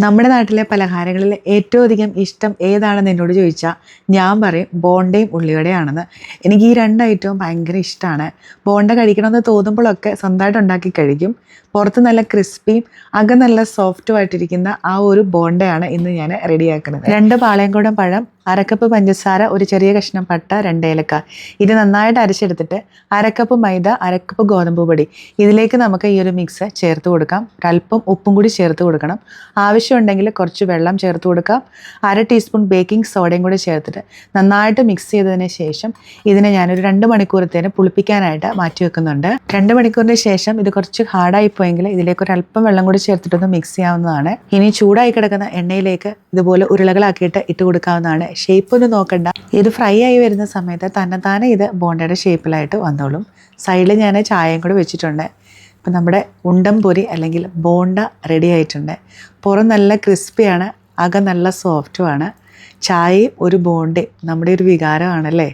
നമ്മുടെ നാട്ടിലെ പലഹാരങ്ങളിൽ ഏറ്റവും അധികം ഇഷ്ടം ഏതാണെന്ന് എന്നോട് ചോദിച്ചാൽ ഞാൻ പറയും ബോണ്ടയും ഉള്ളിവടയാണെന്ന്. എനിക്ക് ഈ രണ്ട് ഐറ്റവും ഭയങ്കര ഇഷ്ടമാണ്. ബോണ്ട കഴിക്കണമെന്ന് തോന്നുമ്പോഴൊക്കെ സ്വന്തമായിട്ട് ഉണ്ടാക്കി കഴിക്കും. പുറത്ത് നല്ല ക്രിസ്പിയും അകം നല്ല സോഫ്റ്റുമായിട്ടിരിക്കുന്ന ആ ഒരു ബോണ്ടയാണ് ഇന്ന് ഞാൻ റെഡിയാക്കുന്നത്. 2 പാളയംകുടം പഴം, 1/2 കപ്പ് പഞ്ചസാര, ഒരു ചെറിയ കഷ്ണം പട്ട, 2 ഏലക്ക. ഇത് നന്നായിട്ട് അരച്ചെടുത്തിട്ട് 1/2 കപ്പ് മൈദ, 1/2 കപ്പ് ഗോതമ്പ് പൊടി. ഇതിലേക്ക് നമുക്ക് ഈ ഒരു മിക്സ് ചേർത്ത് കൊടുക്കാം. ഒരല്പം ഉപ്പും കൂടി ചേർത്ത് കൊടുക്കണം. ആവശ്യമുണ്ടെങ്കിൽ കുറച്ച് വെള്ളം ചേർത്ത് കൊടുക്കാം. 1/2 ടീസ്പൂൺ ബേക്കിംഗ് സോഡയും കൂടി ചേർത്തിട്ട് നന്നായിട്ട് മിക്സ് ചെയ്തതിന് ശേഷം ഇതിനെ ഞാനൊരു 2 മണിക്കൂറത്തേന് പുളിപ്പിക്കാനായിട്ട് മാറ്റി വെക്കുന്നുണ്ട്. 2 മണിക്കൂറിന് ശേഷം ഇത് കുറച്ച് ഹാർഡായി പോയെങ്കിൽ ഇതിലേക്ക് ഒരു അല്പം വെള്ളം കൂടി ചേർത്തിട്ടൊന്ന് മിക്സ് ചെയ്യാവുന്നതാണ്. ഇനി ചൂടായി കിടക്കുന്ന എണ്ണയിലേക്ക് ഇതുപോലെ ഉരുളകളാക്കിയിട്ട് ഇട്ട് കൊടുക്കാവുന്നതാണ്. ഷേപ്പ് ഒന്നും നോക്കണ്ട. ഇത് ഫ്രൈ ആയി വരുന്ന സമയത്ത് തന്നെത്താനെ ഇത് ബോണ്ടയുടെ ഷേപ്പിലായിട്ട് വന്നോളും. സൈഡിൽ ഞാൻ ചായയും കൂടി വെച്ചിട്ടുണ്ട്. ഇപ്പം നമ്മുടെ ഉണ്ടം പൊരി അല്ലെങ്കിൽ ബോണ്ട റെഡി ആയിട്ടുണ്ട്. പുറം നല്ല ക്രിസ്പിയാണ്, അകം നല്ല സോഫ്റ്റുമാണ്. ചായയും ഒരു ബോണ്ടയും നമ്മുടെ ഒരു വികാരമാണല്ലേ.